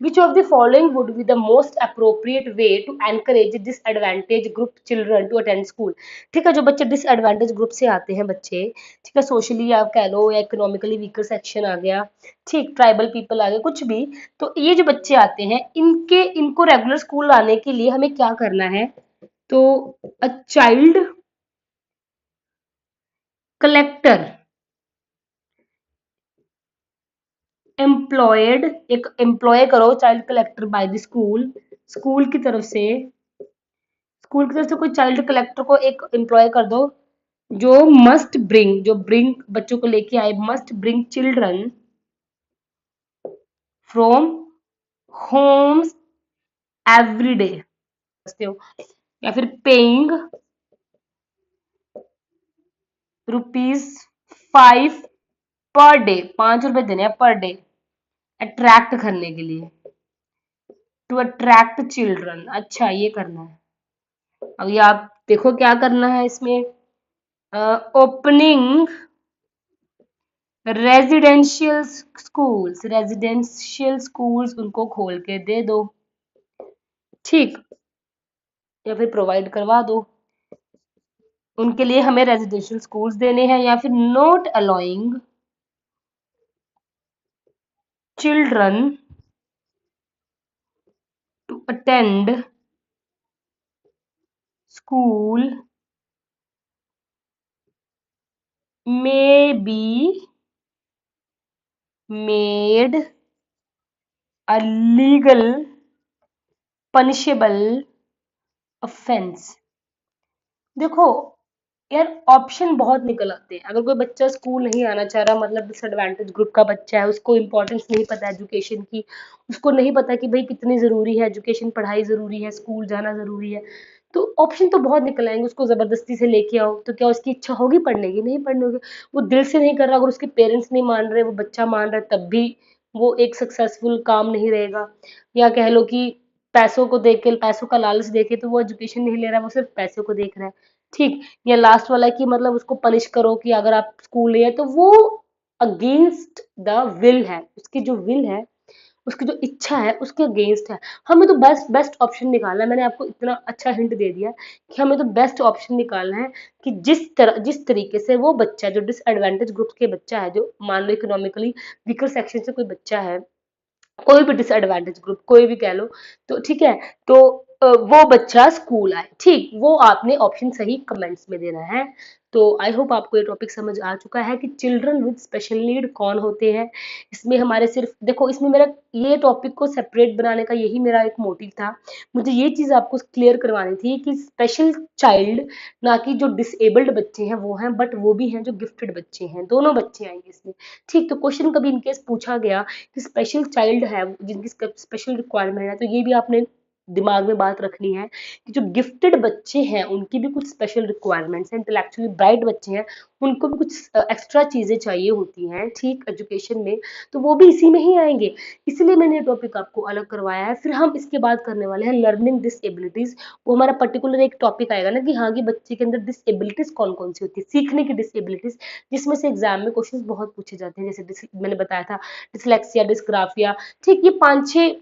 Which of the following would be the most appropriate way to encourage disadvantage group children to attend school. ठीक है, जो बच्चे डिसएडवांटेज ग्रुप से आते हैं बच्चे, ठीक है, सोशली आप कह लो या इकोनॉमिकली वीकर सेक्शन आ गया, ठीक, ट्राइबल पीपल आ गए, कुछ भी, तो ये जो बच्चे आते हैं इनको रेगुलर स्कूल लाने के लिए हमें क्या करना है, तो अ चाइल्ड कलेक्टर एम्प्लॉयड, एक एम्प्लॉय करो child collector by the school, school की तरफ से, स्कूल की तरफ से कोई चाइल्ड कलेक्टर को एक एम्प्लॉय कर दो, जो मस्ट ब्रिंग, जो ब्रिंग बच्चों को लेके आए, must bring children from homes every day, हो, या फिर पेइंग ₹5 पर डे, 5 रुपए देने हैं पर डे, अट्रैक्ट करने के लिए, टू अट्रैक्ट चिल्ड्रन। अच्छा, ये करना है। अब ये आप देखो क्या करना है इसमें, ओपनिंग रेजिडेंशियल स्कूल्स उनको खोल के दे दो, ठीक, या फिर प्रोवाइड करवा दो, उनके लिए हमें रेजिडेंशियल स्कूल्स देने हैं, या फिर not allowing children to attend school may be made a legal punishable offense। देखो यार, ऑप्शन बहुत निकल आते हैं। अगर कोई बच्चा स्कूल नहीं आना चाह रहा, मतलब डिसएडवांटेज ग्रुप का बच्चा है, उसको इम्पोर्टेंस नहीं पता एजुकेशन की, उसको नहीं पता कि भाई कितनी ज़रूरी है एजुकेशन, पढ़ाई ज़रूरी है, स्कूल जाना ज़रूरी है, तो ऑप्शन तो बहुत निकल आएंगे, उसको जबरदस्ती से लेके आओ तो क्या उसकी इच्छा होगी पढ़ने की? नहीं पढ़ने होगी। वो दिल से नहीं कर रहा, अगर उसके पेरेंट्स नहीं मान रहे, वो बच्चा मान रहा है, तब भी वो एक सक्सेसफुल काम नहीं रहेगा। या कह लो कि पैसों को देख के, पैसों का लालच देके तो वो एजुकेशन नहीं ले रहा है, वो सिर्फ पैसों को देख रहा है। ठीक। या लास्ट वाला कि मतलब उसको पनिश करो कि अगर आप स्कूल नहीं है तो वो अगेंस्ट द विल है, उसकी जो विल है, उसकी जो इच्छा है उसके अगेंस्ट है। हमें तो बेस्ट बेस्ट ऑप्शन निकालना है, मैंने आपको इतना अच्छा हिंट दे दिया कि हमें तो बेस्ट ऑप्शन निकालना है कि जिस तरीके से वो बच्चा जो डिसएडवांटेज ग्रुप के बच्चा है, जो मान लो इकोनॉमिकली वीकर सेक्शन से कोई बच्चा है, कोई भी डिसएडवांटेज ग्रुप कोई भी कह लो, तो ठीक है, तो वो बच्चा स्कूल आए, ठीक, वो आपने ऑप्शन सही कमेंट्स में देना है। तो आई होप आपको ये टॉपिक समझ आ चुका है कि चिल्ड्रन विद स्पेशल नीड कौन होते हैं। इसमें हमारे सिर्फ देखो, इसमें मेरा ये टॉपिक को सेपरेट बनाने का यही मेरा एक मोटिव था। मुझे ये चीज आपको क्लियर करवानी थी कि स्पेशल चाइल्ड, ना कि जो डिसेबल्ड बच्चे हैं वो हैं, बट वो भी हैं जो गिफ्टेड बच्चे हैं, दोनों बच्चे आएंगे इसमें। ठीक, तो क्वेश्चन कभी इनकेस पूछा गया कि स्पेशल चाइल्ड है जिनकी स्पेशल रिक्वायरमेंट है, तो ये भी आपने दिमाग में बात रखनी है कि जो गिफ्टेड बच्चे हैं उनकी भी कुछ स्पेशल रिक्वायरमेंट्स हैं, इंटेलेक्चुअली ब्राइट बच्चे हैं, उनको भी कुछ एक्स्ट्रा चीजें चाहिए होती हैं, ठीक, एजुकेशन में, तो वो भी इसी में ही आएंगे। इसलिए मैंने ये टॉपिक आपको अलग करवाया है। फिर हम इसके बाद करने वाले हैं लर्निंग डिसेबिलिटीज। वो हमारा पर्टिकुलर एक टॉपिक आएगा ना कि हाँ, कि बच्चे के अंदर डिसेबिलिटीज कौन कौन सी होती है, सीखने की डिसेबिलिटीज, जिसमें से एग्जाम में क्वेश्चन बहुत पूछे जाते हैं, जैसे मैंने बताया था डिसलेक्सिया, डिस्ग्राफिया, ठीक, ये 5-6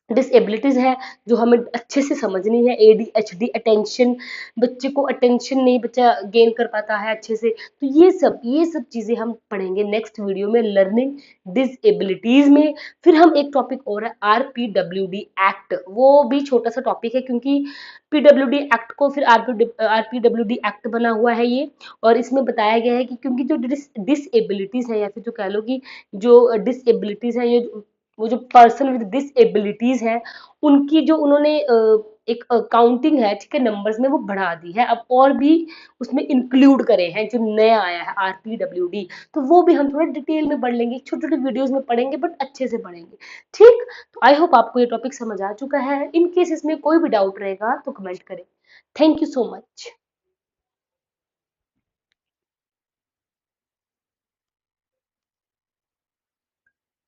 डिसेबिलिटीज है जो हमें अच्छे से समझनी है। एडीएचडी, अटेंशन, बच्चे को अटेंशन नहीं बच्चा गेन कर पाता है अच्छे से, तो ये सब चीजें हम पढ़ेंगे नेक्स्ट वीडियो में लर्निंग डिसेबिलिटीज में। फिर हम एक टॉपिक और है आरपीडब्ल्यूडी एक्ट, वो भी छोटा सा टॉपिक है क्योंकि पीडब्ल्यूडी एक्ट को फिर आरपीडब्ल्यूडी एक्ट बना हुआ है ये, और इसमें बताया गया है कि क्योंकि जो डिसेबिलिटीज है, या फिर जो कह लो कि जो डिसेबिलिटीज है, ये वो जो पर्सन विद डिसेबिलिटीज है, उनकी जो उन्होंने एक काउंटिंग है, ठीक है, नंबर्स में वो बढ़ा दी है, अब और भी उसमें इंक्लूड करे हैं जो नया आया है आरपीडब्ल्यूडी, तो वो भी हम थोड़ा डिटेल में पढ़ लेंगे, छोटे छोटे वीडियोस में पढ़ेंगे, बट अच्छे से पढ़ेंगे। ठीक, तो आई होप आपको ये टॉपिक समझ आ चुका है। इन केस इसमें कोई भी डाउट रहेगा तो कमेंट करें। Thank you so much.